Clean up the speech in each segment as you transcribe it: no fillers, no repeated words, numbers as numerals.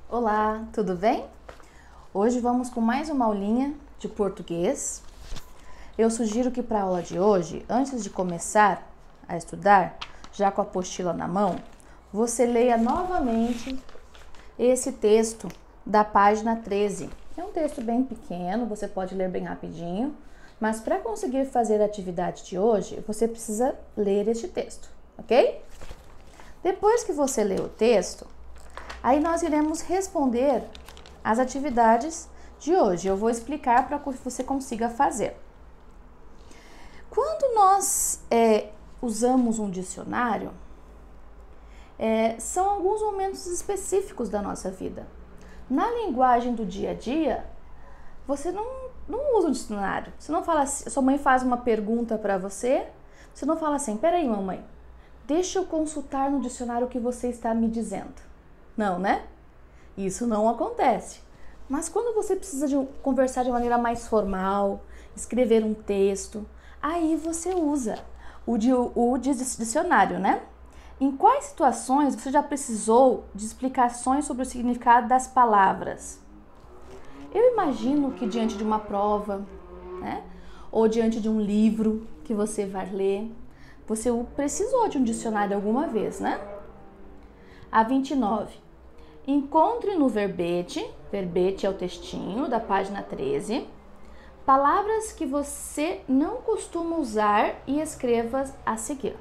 Olá, tudo bem? Hoje vamos com mais uma aulinha de português. Eu sugiro que para a aula de hoje, antes de começar a estudar, já com a apostila na mão, você leia novamente esse texto da página 13. É um texto bem pequeno, você pode ler bem rapidinho, mas para conseguir fazer a atividade de hoje, você precisa ler este texto, ok? Depois que você ler o texto, aí nós iremos responder as atividades de hoje. Eu vou explicar para que você consiga fazer. Quando nós usamos um dicionário, são alguns momentos específicos da nossa vida. Na linguagem do dia a dia, você não usa um dicionário. Você não fala assim, sua mãe faz uma pergunta para você, você não fala assim, peraí mamãe, deixa eu consultar no dicionário o que você está me dizendo. Não, né? Isso não acontece. Mas quando você precisa conversar de maneira mais formal, escrever um texto, aí você usa o dicionário, né? Em quais situações você já precisou de explicações sobre o significado das palavras? Eu imagino que diante de uma prova, né? Ou diante de um livro que você vai ler, você precisou de um dicionário alguma vez, né? A 29. Encontre no verbete é o textinho da página 13, palavras que você não costuma usar e escreva a seguir.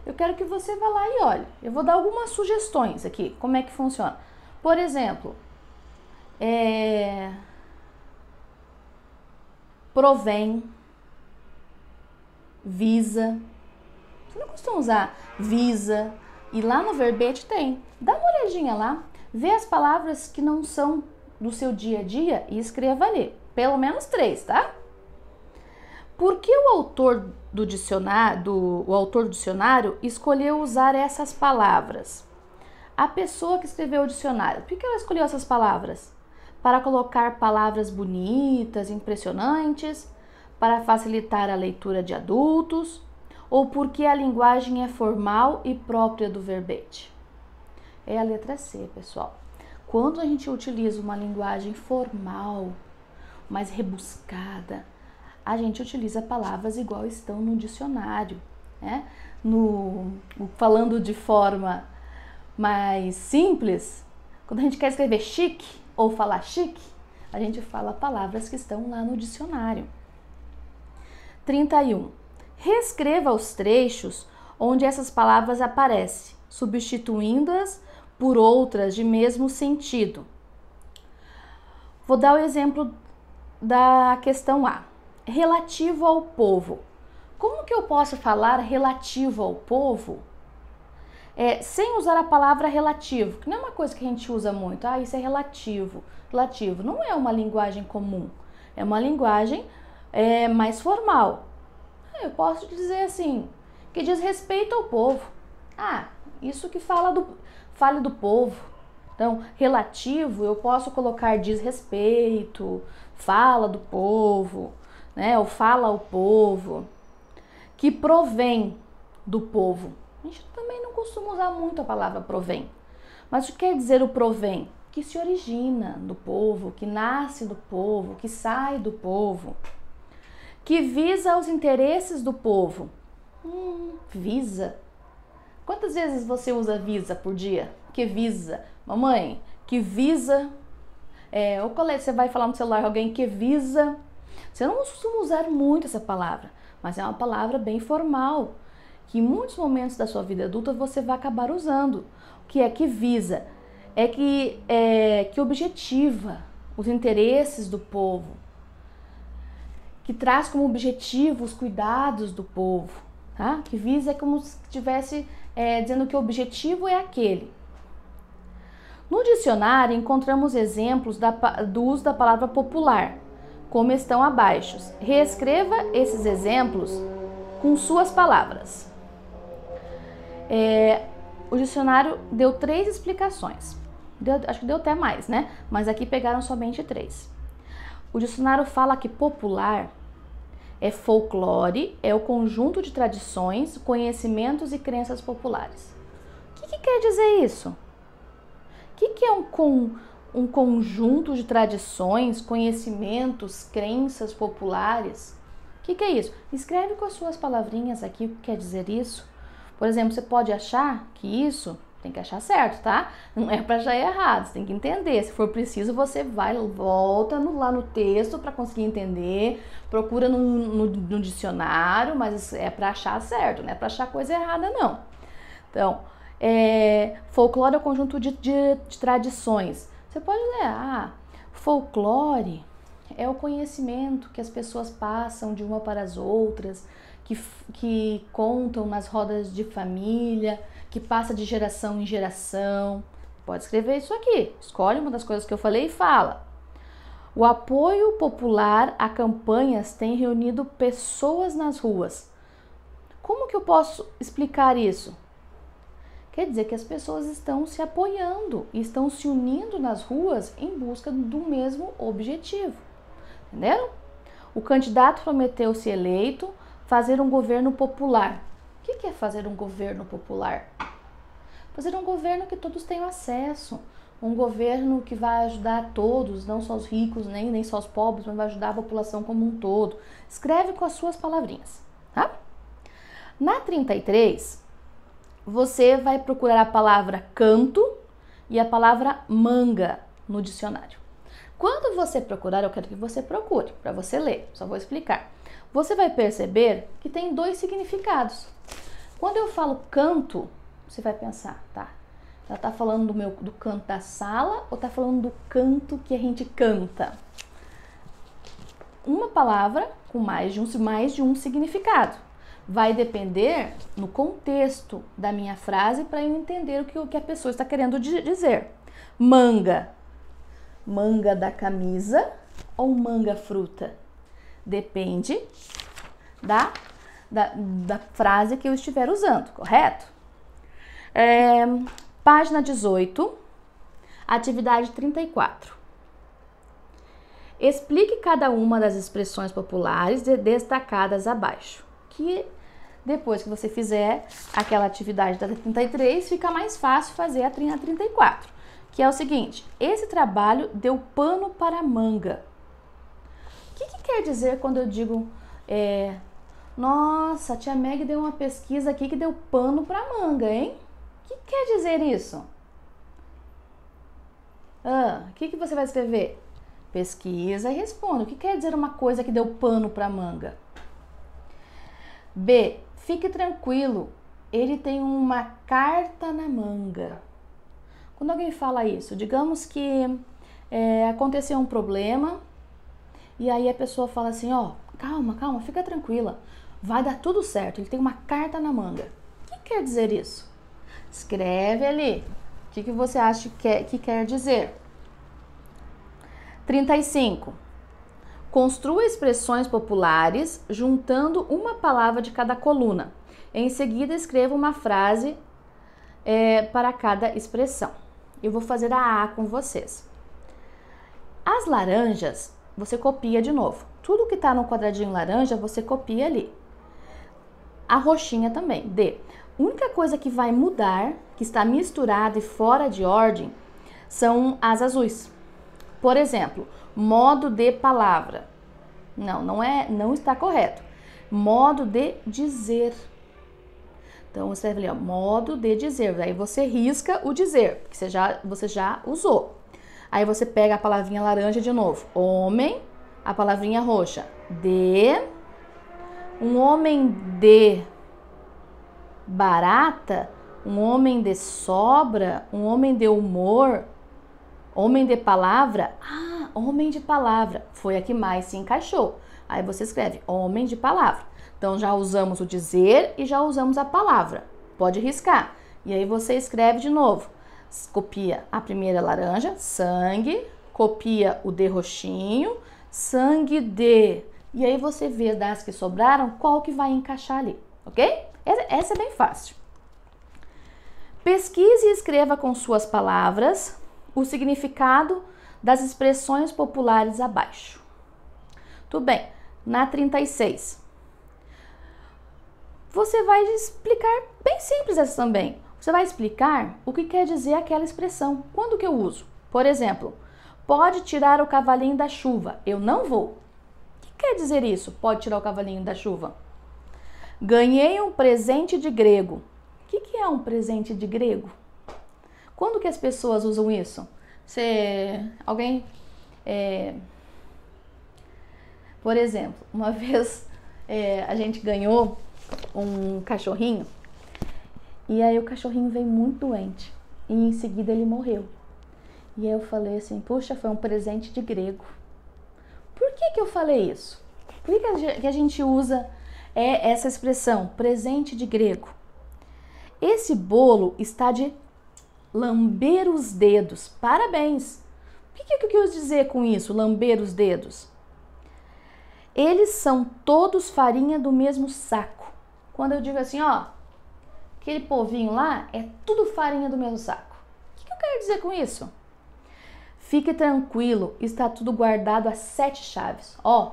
Eu quero que você vá lá e olhe. Eu vou dar algumas sugestões aqui, como é que funciona. Por exemplo, provém, visa. Você não costuma usar visa e lá no verbete tem. Dá uma olhadinha lá, vê as palavras que não são do seu dia a dia e escreva ali. Pelo menos 3, tá? Por que o autor do dicionário escolheu usar essas palavras? A pessoa que escreveu o dicionário, por que ela escolheu essas palavras? Para colocar palavras bonitas, impressionantes, para facilitar a leitura de adultos, ou porque a linguagem é formal e própria do verbete? É a letra C, pessoal. Quando a gente utiliza uma linguagem formal, mais rebuscada, a gente utiliza palavras igual estão no dicionário, né? Falando de forma mais simples, quando a gente quer escrever chique ou falar chique, a gente fala palavras que estão lá no dicionário. 31. Reescreva os trechos onde essas palavras aparecem, substituindo-as por outras de mesmo sentido. Vou dar o exemplo da questão A. Relativo ao povo. Como que eu posso falar relativo ao povo sem usar a palavra relativo? Que não é uma coisa que a gente usa muito. Isso é relativo. Relativo não é uma linguagem comum. É uma linguagem mais formal. Eu posso dizer assim, que diz respeito ao povo. Isso que fale do povo. Então, relativo, eu posso colocar diz respeito, fala do povo, né? Ou fala ao povo. Que provém do povo. A gente também não costuma usar muito a palavra provém. Mas o que quer dizer o provém? Que se origina do povo, que nasce do povo, que sai do povo. Que visa os interesses do povo. Visa. Quantas vezes você usa visa por dia? Que visa? Mamãe, que visa? Ou colete, você vai falar no celular alguém que visa. Você não costuma usar muito essa palavra, mas é uma palavra bem formal, que em muitos momentos da sua vida adulta você vai acabar usando. O que é que visa? Que objetiva os interesses do povo, que traz como objetivo os cuidados do povo, tá? Que visa é como se estivesse dizendo que o objetivo é aquele. No dicionário encontramos exemplos do uso da palavra popular, como estão abaixo. Reescreva esses exemplos com suas palavras. O dicionário deu 3 explicações. Acho que deu até mais, né? Mas aqui pegaram somente 3. O dicionário fala que popular é folclore, é o conjunto de tradições, conhecimentos e crenças populares. O que quer dizer isso? que é um conjunto de tradições, conhecimentos, crenças populares? O que é isso? Escreve com as suas palavrinhas aqui o que quer dizer isso. Por exemplo, você pode achar que isso, tem que achar certo, tá? Não é para achar errado, você tem que entender. Se for preciso, você volta lá no texto para conseguir entender, procura no dicionário, mas é para achar certo, não é para achar coisa errada, não. Então, folclore é o conjunto de tradições. Você pode ler, folclore é o conhecimento que as pessoas passam de uma para as outras, que contam nas rodas de família, que passa de geração em geração. Pode escrever isso aqui. Escolhe uma das coisas que eu falei e fala. O apoio popular a campanhas tem reunido pessoas nas ruas. Como que eu posso explicar isso? Quer dizer que as pessoas estão se apoiando, estão se unindo nas ruas em busca do mesmo objetivo. Entenderam? O candidato prometeu, se eleito, fazer um governo popular. O que é fazer um governo popular? Fazer um governo que todos tenham acesso. Um governo que vai ajudar todos, não só os ricos, nem só os pobres, mas vai ajudar a população como um todo. Escreve com as suas palavrinhas, tá? Na 33, você vai procurar a palavra canto e a palavra manga no dicionário. Quando você procurar, eu quero que você procure, para você ler, só vou explicar. Você vai perceber que tem dois significados. Quando eu falo canto, você vai pensar, tá? Ela tá falando do canto da sala ou tá falando do canto que a gente canta? Uma palavra com mais de um significado. Vai depender no contexto da minha frase para eu entender o que a pessoa está querendo dizer. Manga. Manga da camisa ou manga fruta? Depende da frase que eu estiver usando, correto? Página 18, atividade 34. Explique cada uma das expressões populares destacadas abaixo. Que depois que você fizer aquela atividade da 33, fica mais fácil fazer a 34. Que é o seguinte: esse trabalho deu pano para a manga. O que quer dizer quando eu digo, nossa, a tia Meg deu uma pesquisa aqui que deu pano para a manga, hein? O que quer dizer isso? O que você vai escrever? Pesquisa e responde. O que quer dizer uma coisa que deu pano para a manga? B. Fique tranquilo, ele tem uma carta na manga. Quando alguém fala isso, digamos que aconteceu um problema e aí a pessoa fala assim, calma, fica tranquila, vai dar tudo certo, ele tem uma carta na manga. O que quer dizer isso? Escreve ali. O que você acha que quer dizer? 35. Construa expressões populares juntando uma palavra de cada coluna. Em seguida, escreva uma frase para cada expressão. Eu vou fazer a A com vocês. As laranjas, você copia de novo. Tudo que está no quadradinho laranja, você copia ali. A roxinha também, D. A única coisa que vai mudar, que está misturada e fora de ordem, são as azuis. Por exemplo, modo de palavra. Não está correto. Modo de dizer. Então, você escreve ali, modo de dizer. Aí você risca o dizer, que você já usou. Aí você pega a palavrinha laranja de novo. Homem, a palavrinha roxa. De. Um homem de barata. Um homem de sobra. Um homem de humor. Homem de palavra. Homem de palavra. Foi a que mais se encaixou. Aí você escreve homem de palavra. Então, já usamos o dizer e já usamos a palavra. Pode riscar. E aí você escreve de novo. Copia a primeira laranja, sangue. Copia o de roxinho, sangue de. E aí você vê das que sobraram, qual que vai encaixar ali, ok? Essa é bem fácil. Pesquise e escreva com suas palavras o significado das expressões populares abaixo. Tudo bem. Na 36. Você vai explicar bem simples essa também. Você vai explicar o que quer dizer aquela expressão. Quando que eu uso? Por exemplo, pode tirar o cavalinho da chuva. Eu não vou. O que quer dizer isso? Pode tirar o cavalinho da chuva. Ganhei um presente de grego. O que é um presente de grego? Quando que as pessoas usam isso? Alguém... Por exemplo, uma vez a gente ganhou um cachorrinho e aí o cachorrinho veio muito doente e em seguida ele morreu. E aí eu falei assim, puxa, foi um presente de grego. Por que eu falei isso? Por que a gente usa essa expressão, presente de grego? Esse bolo está de lamber os dedos. Parabéns! O que eu quis dizer com isso, lamber os dedos? Eles são todos farinha do mesmo saco. Quando eu digo assim, ó, aquele povinho lá é tudo farinha do mesmo saco. O que eu quero dizer com isso? Fique tranquilo, está tudo guardado a 7 chaves. Ó,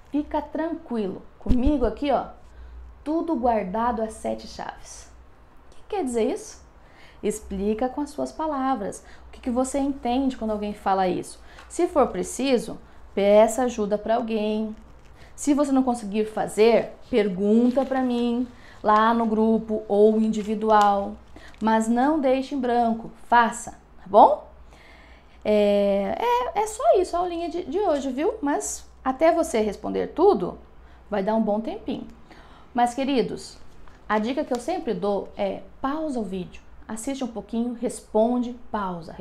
fica tranquilo. Comigo aqui, ó, tudo guardado a 7 chaves. O que quer dizer isso? Explica com as suas palavras. O que você entende quando alguém fala isso? Se for preciso, peça ajuda para alguém. Se você não conseguir fazer, pergunta para mim lá no grupo ou individual. Mas não deixe em branco, faça, tá bom? É só isso a aulinha de hoje, viu? Mas até você responder tudo, vai dar um bom tempinho. Mas, queridos, a dica que eu sempre dou é pausa o vídeo, assiste um pouquinho, responde, pausa,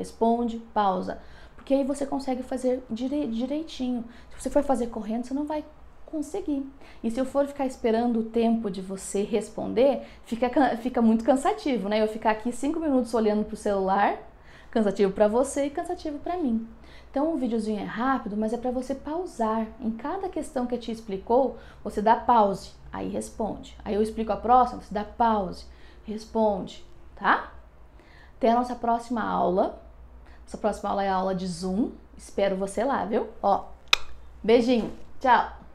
porque aí você consegue fazer direitinho. Se você for fazer correndo, você não vai conseguir. E se eu for ficar esperando o tempo de você responder, fica muito cansativo, né? Eu ficar aqui 5 minutos olhando pro celular, cansativo para você e cansativo para mim. Então o videozinho é rápido, mas é para você pausar. Em cada questão que eu te explicou, você dá pause, aí responde. Aí eu explico a próxima, você dá pause, responde, tá? Até a nossa próxima aula. Nossa próxima aula é a aula de Zoom. Espero você lá, viu? Ó, beijinho, tchau!